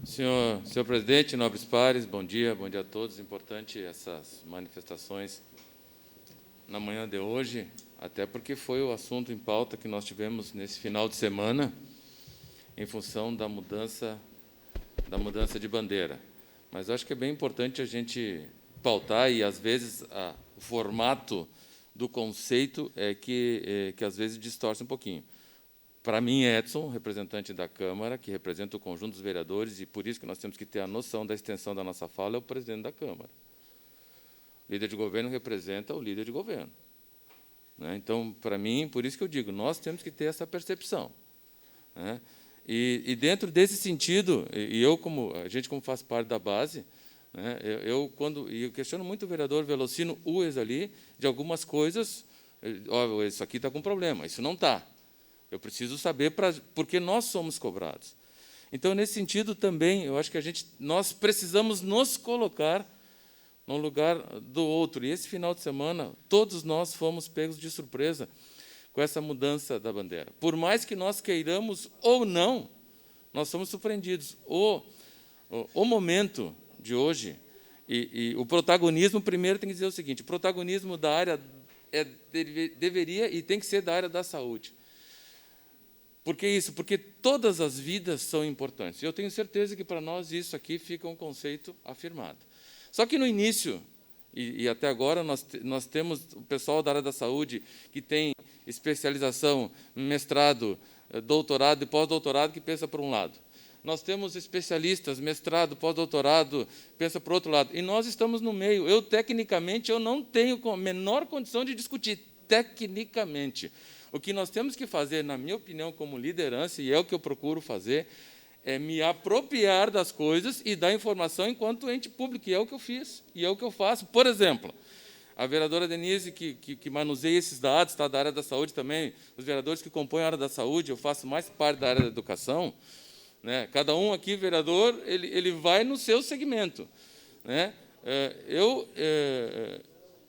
Senhor presidente, nobres pares, bom dia a todos. Importante essas manifestações na manhã de hoje, até porque foi o assunto em pauta que nós tivemos nesse final de semana, em função da mudança de bandeira. Mas acho que é bem importante a gente pautar, e às vezes o formato do conceito é que às vezes distorce um pouquinho. Para mim, Edson, representante da Câmara, que representa o conjunto dos vereadores, e por isso que nós temos que ter a noção da extensão da nossa fala, é o presidente da Câmara. O líder de governo representa o líder de governo. Né? Então, para mim, por isso que eu digo, nós temos que ter essa percepção. Né? E dentro desse sentido, a gente como faz parte da base, né, eu questiono muito o vereador Velocino Ues ali, de algumas coisas, isso aqui está com problema, isso não está. Eu preciso saber porque nós somos cobrados. Então, nesse sentido também, eu acho que nós precisamos nos colocar no lugar do outro. E esse final de semana, todos nós fomos pegos de surpresa com essa mudança da bandeira. Por mais que nós queiramos ou não, nós somos surpreendidos. O momento de hoje, e o protagonismo, primeiro tem que dizer o seguinte, o protagonismo da área deveria e tem que ser da área da saúde. Por que isso? Porque todas as vidas são importantes. E eu tenho certeza que, para nós, isso aqui fica um conceito afirmado. Só que, no início, e até agora, nós temos o pessoal da área da saúde que tem especialização, mestrado, doutorado e pós-doutorado, que pensa por um lado. Nós temos especialistas, mestrado, pós-doutorado, pensa por outro lado. E nós estamos no meio. Tecnicamente, eu não tenho a menor condição de discutir, tecnicamente. O que nós temos que fazer, na minha opinião, como liderança, e é o que eu procuro fazer, é me apropriar das coisas e dar informação enquanto ente público, e é o que eu fiz, e é o que eu faço. Por exemplo, a vereadora Denise, que manuseia esses dados, está da área da saúde também, os vereadores que compõem a área da saúde, eu faço mais parte da área da educação, né? Cada um aqui, vereador, ele vai no seu segmento. Né?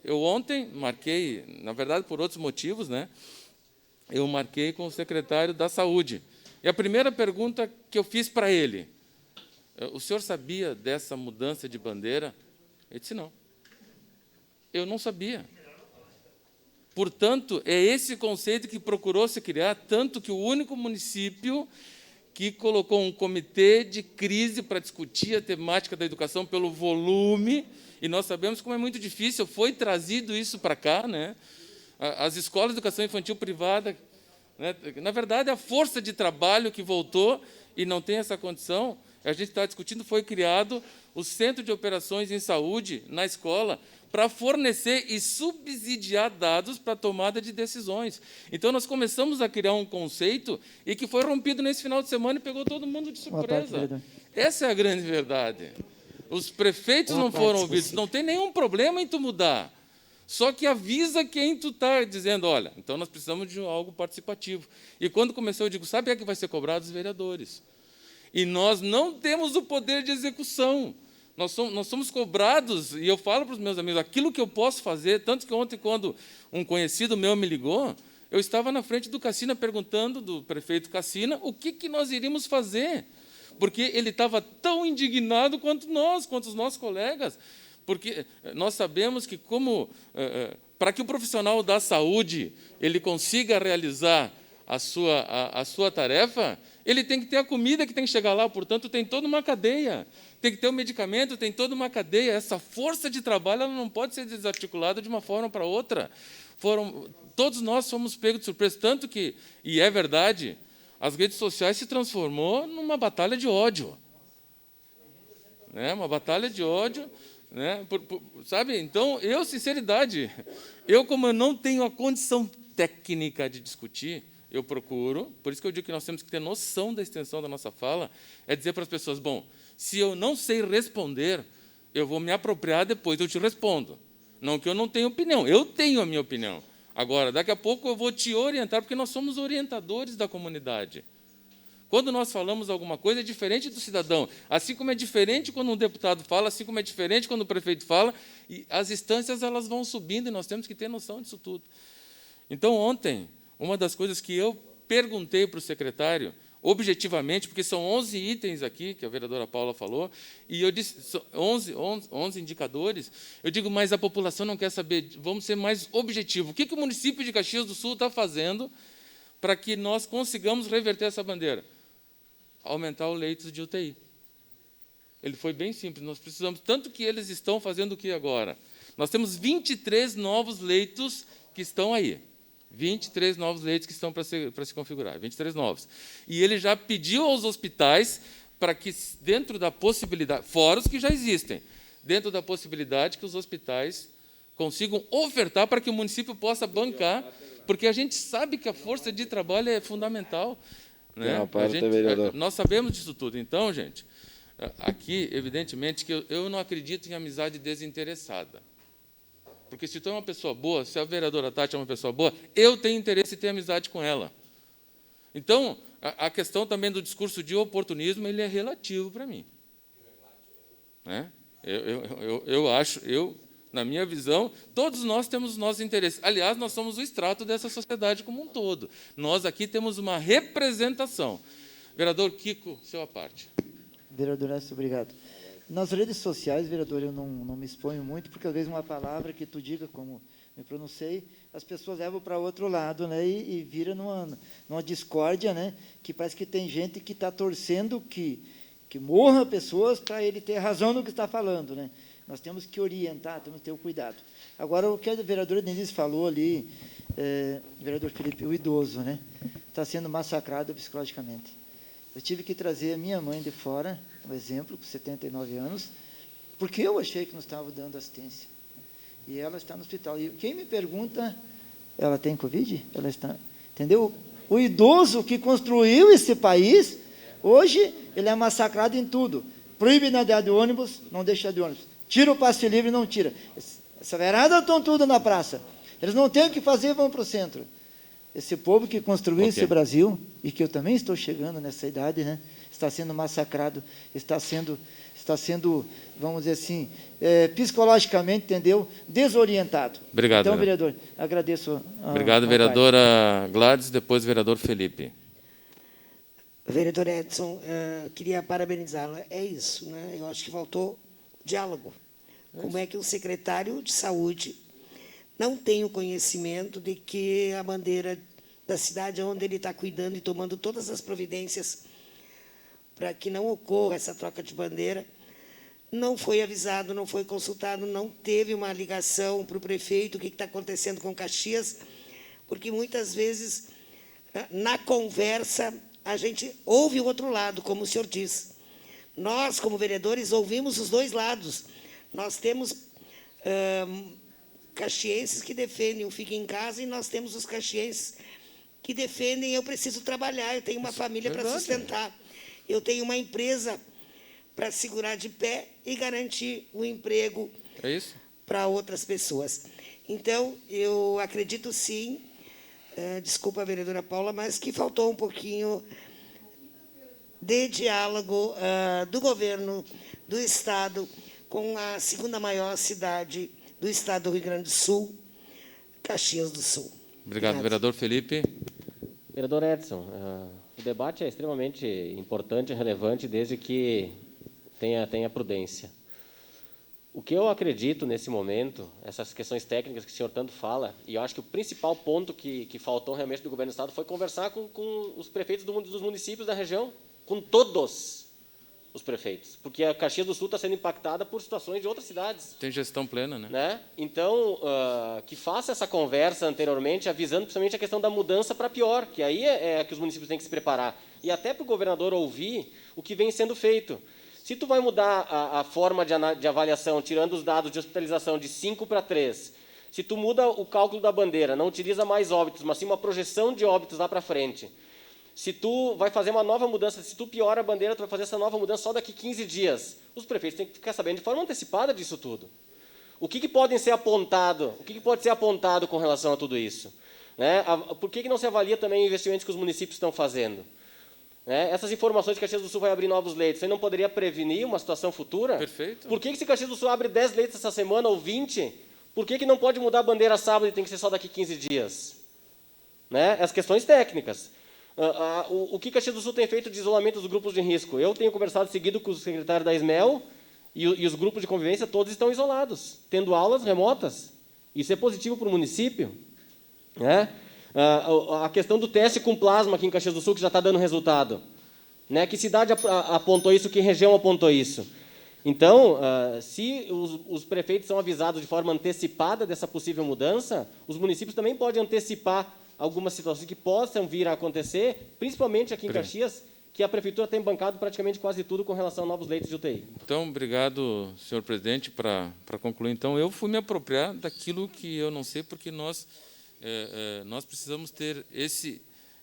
Eu ontem marquei, na verdade, por outros motivos, né? Eu marquei com o secretário da Saúde. E a primeira pergunta que eu fiz para ele, o senhor sabia dessa mudança de bandeira? Ele disse, não. Eu não sabia. Portanto, é esse conceito que procurou se criar, tanto que o único município que colocou um comitê de crise para discutir a temática da educação pelo volume, e nós sabemos como é muito difícil, foi trazido isso para cá, né? As escolas de educação infantil privada, né? Na verdade, a força de trabalho que voltou e não tem essa condição, a gente está discutindo, foi criado o Centro de Operações em Saúde na escola para fornecer e subsidiar dados para a tomada de decisões. Então, nós começamos a criar um conceito e que foi rompido nesse final de semana e pegou todo mundo de surpresa. Essa é a grande verdade. Os prefeitos não foram ouvidos, não tem nenhum problema em tu mudar. Só que avisa quem tu está dizendo, olha, então nós precisamos de algo participativo. E quando começou, eu digo, sabe quem é que vai ser cobrado? Os vereadores. E nós não temos o poder de execução. Nós somos cobrados, e eu falo para os meus amigos, aquilo que eu posso fazer, tanto que ontem, quando um conhecido meu me ligou, eu estava na frente do Cassina perguntando, do prefeito Cassina, o que nós iríamos fazer. Porque ele estava tão indignado quanto os nossos colegas. Porque nós sabemos que para que o profissional da saúde ele consiga realizar a sua tarefa, ele tem que ter a comida que tem que chegar lá, portanto, tem toda uma cadeia. Tem que ter o medicamento, tem toda uma cadeia. Essa força de trabalho ela não pode ser desarticulada de uma forma para outra. Todos nós fomos pegos de surpresa, tanto que, e é verdade, as redes sociais se transformou numa batalha de ódio. Né? Uma batalha de ódio. Né? Sabe? Então, sinceridade, como eu não tenho a condição técnica de discutir, eu procuro, por isso que eu digo que nós temos que ter noção da extensão da nossa fala, é dizer para as pessoas, bom, se eu não sei responder, eu vou me apropriar depois, eu te respondo. Não que eu não tenha opinião, eu tenho a minha opinião. Agora, daqui a pouco eu vou te orientar, porque nós somos orientadores da comunidade. Quando nós falamos alguma coisa, é diferente do cidadão. Assim como é diferente quando um deputado fala, assim como é diferente quando o prefeito fala, e as instâncias elas vão subindo e nós temos que ter noção disso tudo. Então, ontem, uma das coisas que eu perguntei para o secretário, objetivamente, porque são 11 itens aqui, que a vereadora Paula falou, e eu disse, são 11 indicadores, eu digo, mas a população não quer saber, vamos ser mais objetivos. O que o município de Caxias do Sul está fazendo para que nós consigamos reverter essa bandeira? Aumentar os leitos de UTI. Ele foi bem simples, nós precisamos, tanto que eles estão fazendo o que agora? Nós temos 23 novos leitos que estão aí. 23 novos leitos que estão para se configurar, 23 novos. E ele já pediu aos hospitais para que, dentro da possibilidade, fora os que já existem, dentro da possibilidade que os hospitais consigam ofertar para que o município possa bancar, porque a gente sabe que a força de trabalho é fundamental. Né? Nós sabemos disso tudo. Então, gente, aqui, evidentemente, que eu não acredito em amizade desinteressada. Porque se tu é uma pessoa boa, se a vereadora Tati é uma pessoa boa, eu tenho interesse em ter amizade com ela. Então, a questão também do discurso de oportunismo, ele é relativo para mim. Né? Eu acho, na minha visão, todos nós temos os nossos interesses. Aliás, nós somos o extrato dessa sociedade como um todo. Nós aqui temos uma representação. Vereador Kiko, sua parte. Vereador Edson, obrigado. Nas redes sociais, vereador, eu não me exponho muito, porque às vezes uma palavra que tu diga, como me pronunciei, as pessoas levam para outro lado, né, e vira numa discórdia, né, que parece que tem gente que está torcendo que morra pessoas para ele ter razão no que está falando. Né. Nós temos que orientar, temos que ter o cuidado. Agora, o que a vereadora Denise falou ali, vereador Felipe, o idoso, né, está sendo massacrado psicologicamente. Eu tive que trazer a minha mãe de fora, um exemplo, com 79 anos, porque eu achei que não estava dando assistência. E ela está no hospital. E quem me pergunta, ela tem Covid? Ela está, entendeu? O idoso que construiu esse país, hoje, ele é massacrado em tudo. Proíbe andar de ônibus, não deixa de ônibus. Tira o passe livre, não tira. Essa verada estão tudo na praça. Eles não têm o que fazer, vão para o centro. Esse povo que construiu esse Brasil, e que eu também estou chegando nessa idade, né, está sendo massacrado, está sendo, vamos dizer assim, psicologicamente, entendeu, desorientado. Obrigado. Então, vereador, agradeço. Obrigado, vereadora Gladys, depois vereador Felipe. Vereador Edson, queria parabenizá-la. É isso, né? Eu acho que faltou diálogo. Como é que o secretário de Saúde não tem o conhecimento de que a bandeira da cidade onde ele está cuidando e tomando todas as providências para que não ocorra essa troca de bandeira, não foi avisado, não foi consultado, não teve uma ligação para o prefeito, o que está acontecendo com Caxias, porque muitas vezes, na conversa, a gente ouve o outro lado, como o senhor diz. Nós, como vereadores, ouvimos os dois lados. Nós temos caxienses que defendem o fique em casa e nós temos os caxienses que defendem eu preciso trabalhar, eu tenho uma família para sustentar, eu tenho uma empresa para segurar de pé e garantir o emprego para outras pessoas. Então, eu acredito sim, desculpa, vereadora Paula, mas que faltou um pouquinho de diálogo do governo do Estado com a segunda maior cidade do Estado do Rio Grande do Sul, Caxias do Sul. Obrigado, vereador Felipe. Vereador Edson, o debate é extremamente importante e relevante desde que tenha prudência. O que eu acredito nesse momento, essas questões técnicas que o senhor tanto fala, e eu acho que o principal ponto que faltou realmente do governo do Estado foi conversar com os prefeitos dos municípios da região, com todos os prefeitos, porque a Caxias do Sul está sendo impactada por situações de outras cidades. Tem gestão plena, né? Então, que faça essa conversa anteriormente, avisando principalmente a questão da mudança para pior, que aí é que os municípios têm que se preparar. E até para o governador ouvir o que vem sendo feito. Se tu vai mudar a forma de avaliação, tirando os dados de hospitalização de 5 para 3, se tu muda o cálculo da bandeira, não utiliza mais óbitos, mas sim uma projeção de óbitos lá para frente, se tu vai fazer uma nova mudança, se tu piora a bandeira, tu vai fazer essa nova mudança só daqui 15 dias. Os prefeitos têm que ficar sabendo de forma antecipada disso tudo. O que pode ser apontado com relação a tudo isso? Né? Por que não se avalia também os investimentos que os municípios estão fazendo? Né? Essas informações que Caxias do Sul vai abrir novos leitos, você não poderia prevenir uma situação futura? Perfeito. Por que se Caxias do Sul abre 10 leitos essa semana ou 20, por que não pode mudar a bandeira sábado e tem que ser só daqui 15 dias? Né? As questões técnicas. O que Caxias do Sul tem feito de isolamento dos grupos de risco? Eu tenho conversado seguido com o secretário da SMEL e os grupos de convivência todos estão isolados, tendo aulas remotas. Isso é positivo para o município, né? A questão do teste com plasma aqui em Caxias do Sul, que já está dando resultado. Né? Que cidade apontou isso, que região apontou isso? Então, se os prefeitos são avisados de forma antecipada dessa possível mudança, os municípios também podem antecipar algumas situações que possam vir a acontecer, principalmente aqui em Caxias, que a prefeitura tem bancado praticamente quase tudo com relação a novos leitos de UTI. Então, obrigado, senhor presidente. Para concluir, então, eu fui me apropriar daquilo que eu não sei, porque nós precisamos ter esse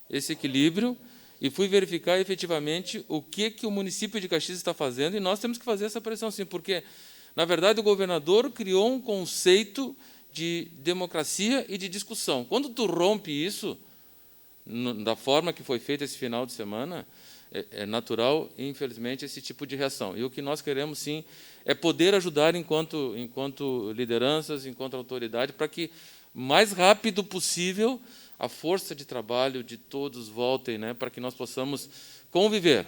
equilíbrio, e fui verificar efetivamente o que o município de Caxias está fazendo, e nós temos que fazer essa pressão, sim, porque, na verdade, o governador criou um conceito de democracia e de discussão. Quando tu rompe isso, da forma que foi feito esse final de semana, é natural, infelizmente, esse tipo de reação. E o que nós queremos, sim, é poder ajudar enquanto lideranças, enquanto autoridade, para que, mais rápido possível, a força de trabalho de todos voltem, né, para que nós possamos conviver.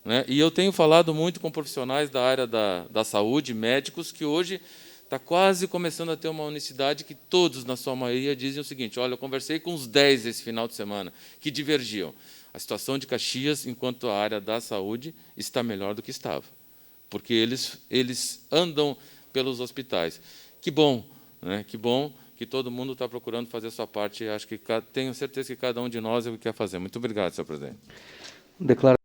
Né? E eu tenho falado muito com profissionais da área da saúde, médicos, que hoje está quase começando a ter uma unicidade que todos, na sua maioria, dizem o seguinte: olha, eu conversei com uns 10 esse final de semana, que divergiam. A situação de Caxias, enquanto a área da saúde, está melhor do que estava, porque eles andam pelos hospitais. Que bom, né? Que bom que todo mundo está procurando fazer a sua parte. Acho que tenho certeza que cada um de nós é o que quer fazer. Muito obrigado, senhor presidente.